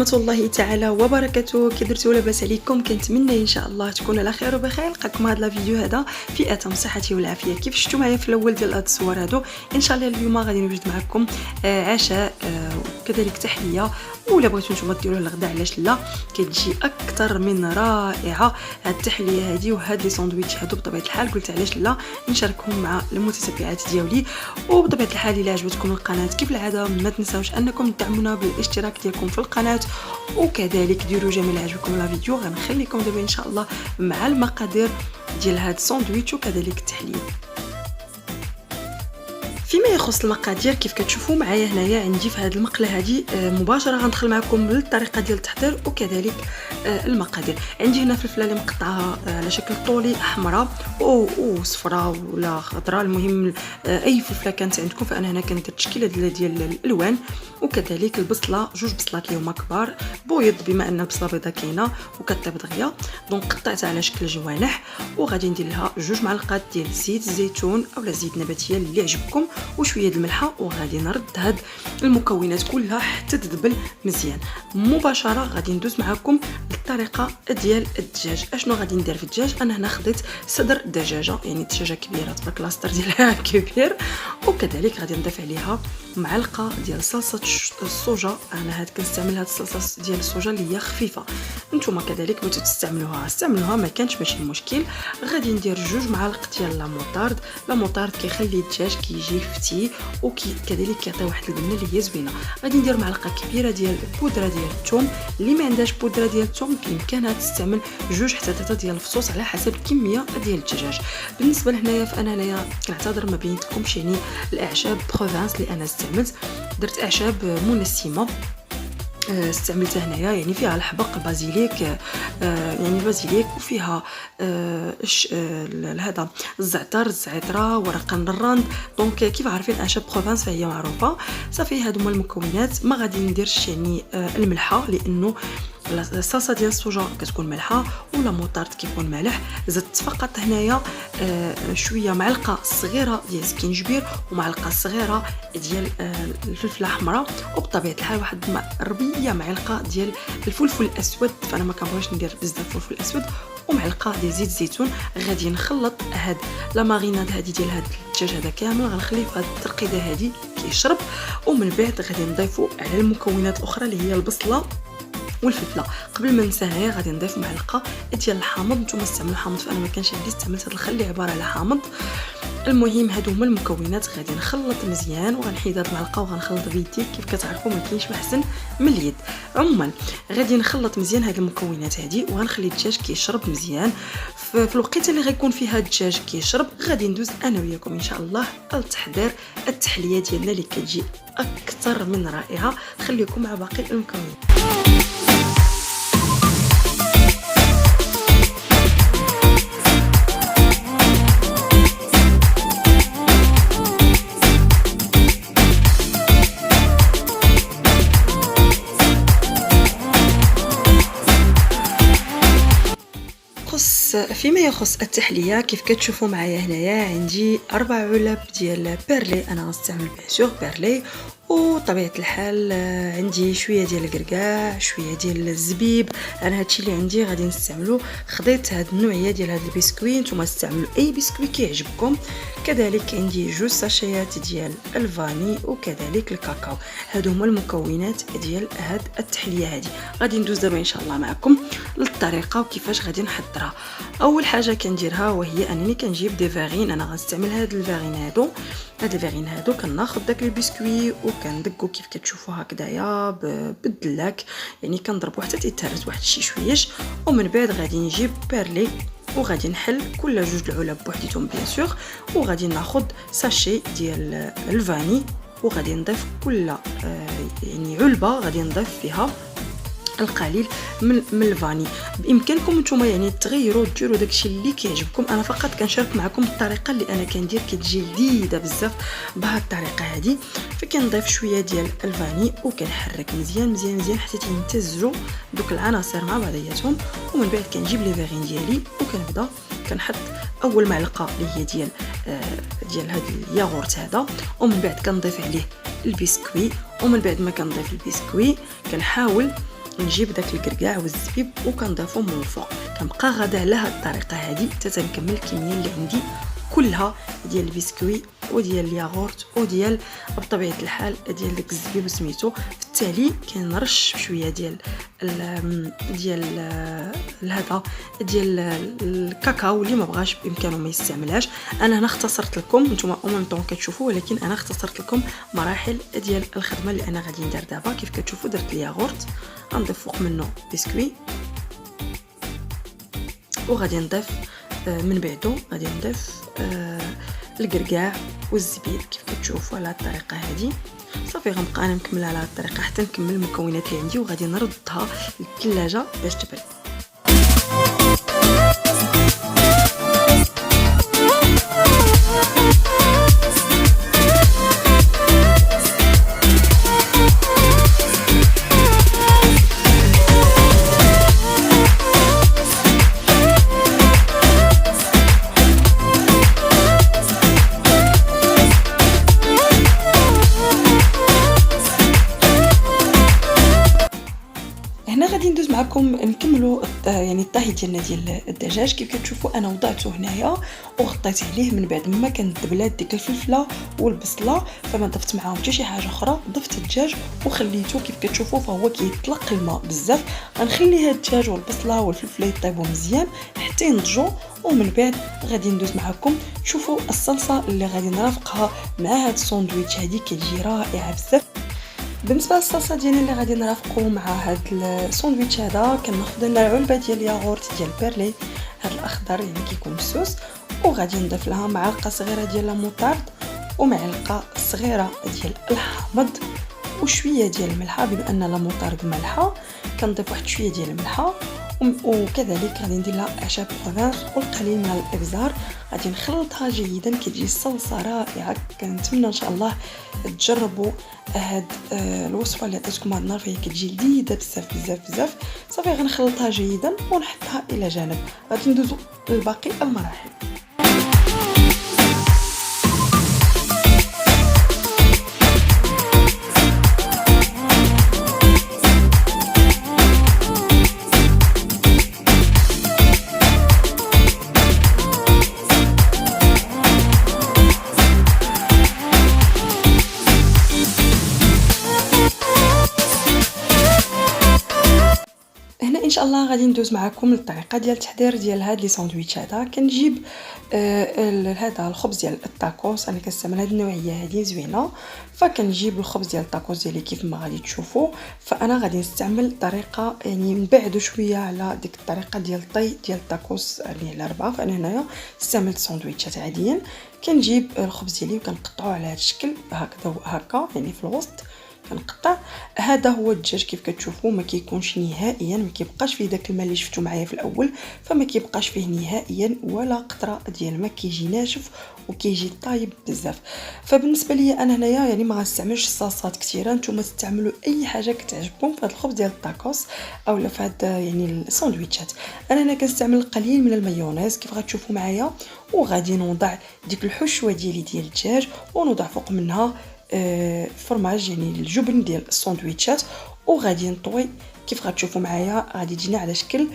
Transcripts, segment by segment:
ورحمة الله تعالى وبركاته. كي درتو لاباس عليكم؟ كنتمنى ان شاء الله تكونوا على خير وبخير. نلقاكم هذا الفيديو هذا في اتم صحتي والعافيه. كيف شفتوا معايا في الاول ديال هاد الصور هادو، ان شاء الله اليوم غادي نوجد معكم عشاء وكذلك تحليه، ولا بغيتو نتوما ديروه الغداء علاش لا، كتجي اكثر من رائعه هاد التحليه هادي وهاد لي ساندويتش هادو. بطبيعه الحال قلت علاش لا نشاركهم مع المتتبعات ديالي. وبطبيعه الحال الا عجبتكم القناه كيف العاده ما تنساوش انكم تدعمونا بالاشتراك ديالكم في القناه، وكذلك ديروا جميل عجبكم لا فيديو. غنخليكم دابا ان شاء الله مع المقادير ديال هاد الساندويتش وكذلك التحليه. فيما يخص المقادير كيف كتشوفوا معايا هنايا عندي في هذه المقله هذه مباشره غندخل معكم للطريقه ديال التحضير وكذلك المقادير. عندي هنا فلفله اللي مقطعه على شكل طولي حمراء وصفراء ولا خضراء، المهم اي فلفله كانت عندكم. فانا هنا كندير تشكيله ديال الالوان، وكذلك البصله جوج بصلات اللي هما كبار بويض بما ان البصله بيضاء كاينه وكطيب دغيا، دونك قطعتها على شكل جوانح. وغادي ندير لها جوج معلقات ديال زيت الزيتون اولا زيت نباتيه اللي عجبكم وشويه د الملحه، وغادي نرد هاد المكونات كلها حتى تذبل مزيان. مباشره غادي ندوز معكم للطريقه ديال الدجاج. اشنو غادي ندير في الدجاج؟ انا هنا خديت صدر دجاجه، يعني دجاجه كبيره تبارك الله الصدر ديالها كبير، وكذلك غادي نضيف عليها معلقه ديال صلصه الصوجا. انا كنستعمل هاد الصلصه ديال الصوجا اللي هي خفيفه، نتوما كذلك بغيتو تستعملوها ما كانش ماشي مشكل. غادي ندير جوج معالق ديال لا موطارد كيخلي الدجاج كيجي فتي وكذلك كيعطي واحد البنه اللي هي زوينه. غادي ندير معلقه كبيره ديال البودره ديال الثوم، اللي ما عندهاش بودره ديال الثوم بامكانها تستعمل جوج حتى 3 ديال الفصوص على حسب الكميه ديال الدجاج. بالنسبه لهنايا فانا هنايا كنعتذر ما بينتكمش، يعني الاعشاب بروفانس اللي انا استعملت، درت اعشاب منسمه استعملتها هنايا، يعني فيها الحبق البازيليك، يعني البازيليك، وفيها هذا الزعتر الزعتره ورق النراند. دونك كيف عارفين اعشاب بروفانس فهي معروفه. صافي هادو هما المكونات. ما غادي نديرش يعني الملحه لانه الصلصه ديال الصوجا كتكون مالحه ولا موطارد كيكون مالح. زدت فقط هنايا شويه معلقه صغيره ديال سكينجبير ومعلقه صغيره ديال الفلفله حمراء، وبطبيعه الحال واحد ربيه معلقه ديال الفلفل الاسود، فانا ما كنبغيش ندير بزاف الفلفل الاسود، ومعلقه ديال زيت الزيتون. غادي نخلط هاد لا ماريناد هادي ديال هاد الدجاج هذا كامل، غنخليه في هاد الترقيده هادي كيشرب، ومن بعد غادي نضيفو على المكونات الاخرى اللي هي البصله والفلفله. قبل ما ننسى هنايا غادي نضيف معلقه ديال الحامض، نتوما استعملوا حامض فانا ما كانش عندي، استعملت هذا الخل اللي عباره على حامض. المهم هادو هما المكونات. غادي نخلط مزيان وغنحيد هاد المعلقه وغنخلط بيدي، كيف كتعرفوا ما كاينش محسن من اليد. عموما غادي نخلط مزيان هاد المكونات هادي وغنخلي الدجاج كيشرب مزيان. في الوقت اللي غيكون فيها الدجاج كيشرب غادي ندوز انا وياكم ان شاء الله لتحضير التحليه ديالنا اللي كتجي اكثر من رائعه. خليكم مع باقي المكونات. فيما يخص التحليه كيف كتشوفوا معايا هنايا عندي 4 علب ديال بيرلي، انا غنستعمل بيان سور بيرلي. وطبيعه الحال عندي شويه ديال الكركاع، شويه ديال الزبيب. انا هادشي اللي عندي غادي نستعملو. خديت هاد النوعيه ديال هاد البسكوي، نتوما استعملوا اي بسكوي كيعجبكم. كذلك عندي جوج ساشيات ديال الفاني وكذلك الكاكاو. هادو هما المكونات ديال هاد التحليه هادي. غادي ندوز دابا ان شاء الله معكم للطريقه وكيفاش غادي نحضرها. اول حاجه كنديرها وهي انني كنجيب دي فارين. انا غنستعمل هاد الفارين هادو كناخذ داك البسكوي وكندقو كيف كتشوفوا هكذايا بالدلاك، يعني كنضربو حتى تيتهرس واحد شي شويش. ومن بعد غادي نجيب بيرلي وغادي نحل كل جوج العلب بوحديتهم بيان سور، وغادي ناخذ ساشي ديال الفاني وغادي نضيف كل يعني علبه غادي نضيف فيها القليل من الفاني. بامكانكم نتوما يعني تغيروا ديروا داكشي اللي كيعجبكم. انا فقط كنشارك معكم الطريقه اللي انا كندير كتجي لذيذه بزاف بهذه الطريقه هذه. فكنضيف شويه ديال الفاني وكنحرك مزيان حتى يمتزجوا دوك العناصر مع بعضياتهم. ومن بعد كنجيب لي فيغين ديالي وكنبدا كنحط اول معلقه اللي هي ديال هذا الياغورت هذا، ومن بعد كنضيف عليه البسكوي. ومن بعد ما كنضيف البسكوي كنحاول نجيب داك الكركاع والزبيب وكنضيفهم من الفوق. كنبقى غادا على هاد الطريقه هذه حتى تنكمل الكميه اللي عندي كلها ديال البسكوي وديال الياغورت وديال بطبيعه الحال ديال داك الزبيب سميتو. في التالي كنرش بشويه ديال هذا ديال الكاكاو اللي ما بغاش بامكانه ما يستعملهاش. انا هنا اختصرت لكم، نتوما او ميم طون كتشوفوا، ولكن انا اختصرت لكم مراحل ديال الخدمه اللي انا غادي ندير دابا. كيف كتشوفوا درت الياغورت، غنضيف فوق منه بسكوي وغادي نضيف من بعدو غادي نضيف الكركاع والزبيب كيف كتشوفوا على الطريقه هذه. صافي غنبقى انا مكمله على الطريقه حتى نكمل المكونات اللي عندي وغادي نردها للثلاجه باش تبرد. هنا غادي ندوز معكم نكملوا يعني الطهي ديالنا ديال الدجاج. كيف كتشوفوا انا وضعته هنايا وغطيت عليه. من بعد ما كانت دبلات ديك الفلفله والبصله فما ضفت معاهم حتى شي حاجه اخرى، ضفت الدجاج وخليته كيف كتشوفوا فهو كيطلق الماء بزاف. غنخلي هاد الدجاج والبصله والفلفله يطيبوا مزيان حتى ينضجوا، ومن بعد غادي ندوز معكم تشوفوا الصلصه اللي غادي نرافقها مع هاد الساندويتش. هذه كتجي رائعه بزاف. بالنسبه للصلصه ديالنا اللي غادي نرافقوا مع هذا الساندويتش هذا، كناخذ لنا علبه ديال الياغورت ديال بيرلي هذا الاخضر يعني كيكون مسوس، وغادي نضيف لها معلقه صغيره ديال الموطارد ومعلقه صغيره ديال الحامض وشويه ديال الملحه. بما ان لا موطارد مالحه كنضيف واحد شويه ديال الملحه، وكذلك غادي ندير لها اعشاب بروفانس والقليل من الابزار. غادي نخلطها جيدا، كتجي الصلصه رائعه. كنتمنى ان شاء الله تجربوا هاد الوصفه اللي عطيتكم هاد النهار، فهي كتجي لذيذه بزاف بزاف بزاف. صافي غنخلطها جيدا ونحطها الى جانب. غادي ندوزو لباقي المراحل. ان شاء الله غادي ندوز معكم الطريقه ديال التحضير ديال هاد لي ساندويتش. هذا كنجيب هذا الخبز ديال الطاكوس، انا كنستعمل هاد النوعيه هذه زوينه. فكنجيب الخبز ديال الطاكوس ديالي كيف ما غادي تشوفوا. فانا غادي نستعمل طريقه يعني نبعدوا شويه على ديك الطريقه ديال الطي ديال الطاكوس يعني على 4. فانا هنايا استعملت ساندويتشات عاديا. كنجيب الخبز ديالي وكنقطعوه على هذا الشكل هكذا هكا يعني في الوسط كنقطع. هذا هو الدجاج كيف كتشوفوا ما كيكونش نهائيا، ما كيبقاش فيه داك الماء اللي شفتوا معايا في الاول، فما كيبقاش فيه نهائيا ولا قطره ديال الماء، كيجي ناشف وكيجي طايب بزاف. فبالنسبه لي انا هنايا يعني ما غنستعملش صلصات كثيره، نتوما تستعملوا اي حاجه كتعجبكم في هذا الخبز ديال الطاكوس اولا في هذا يعني الساندويتشات. انا هنا كنستعمل القليل من المايونيز كيف غتشوفوا معايا، وغادي نوضع ديك الحشوه ديالي ديال الدجاج ونوضع فوق منها فرماج يعني الجبن ديال الساندويتشات، وغادي نطوي كيف غتشوفوا معايا. غادي يجينا على شكل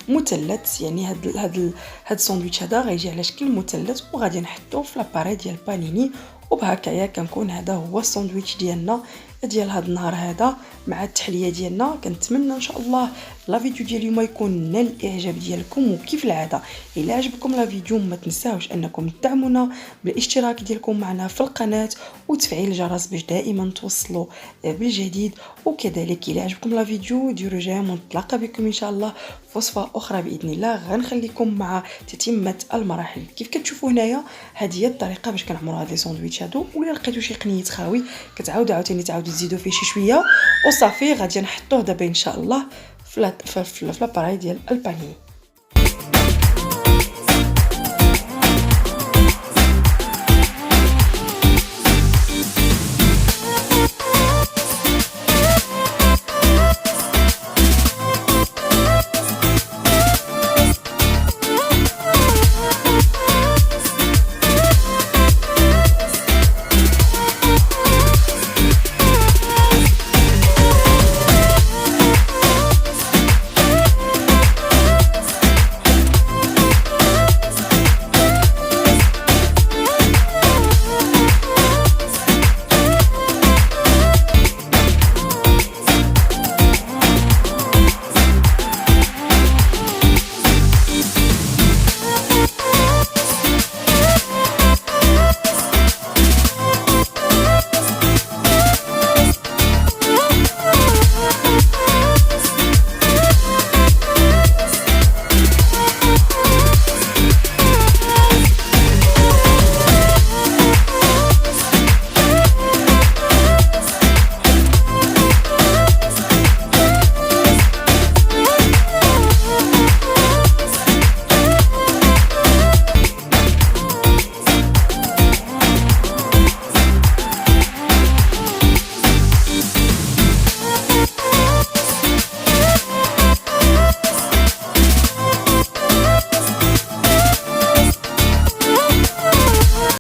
مثلث، يعني هاد الساندويتش هذا غيجي على شكل مثلث، وغادي نحطوه في لاباري ديال بانيني. وبهكايا كنكون هذا هو الساندويتش ديالنا ديال هذا النهار هذا مع التحليه ديالنا. كنتمنى ان شاء الله لا فيديو ديال اليوم يكون نال الاعجاب ديالكم، وكيف العاده الا عجبكم لا فيديو ما تنساوش انكم تدعمونا بالاشتراك ديالكم معنا في القناه وتفعيل الجرس باش دائما توصلوا بالجديد. وكذلك الا عجبكم لا فيديو ديروا جيم، ونتلاقى بكم ان شاء الله في وصفه اخرى باذن الله. غنخليكم مع تتمه المراحل. كيف كتشوفوا هنايا هذه هي الطريقه باش كنعمروا هاد لي ساندويتش هادو. ولا لقيتوا شي قنيت خاوي كتعاودوا عاوتاني تزيدوا فيه شي شويه، وصافي غادي نحطوه دابا ان شاء الله في لاباري ديال الباني.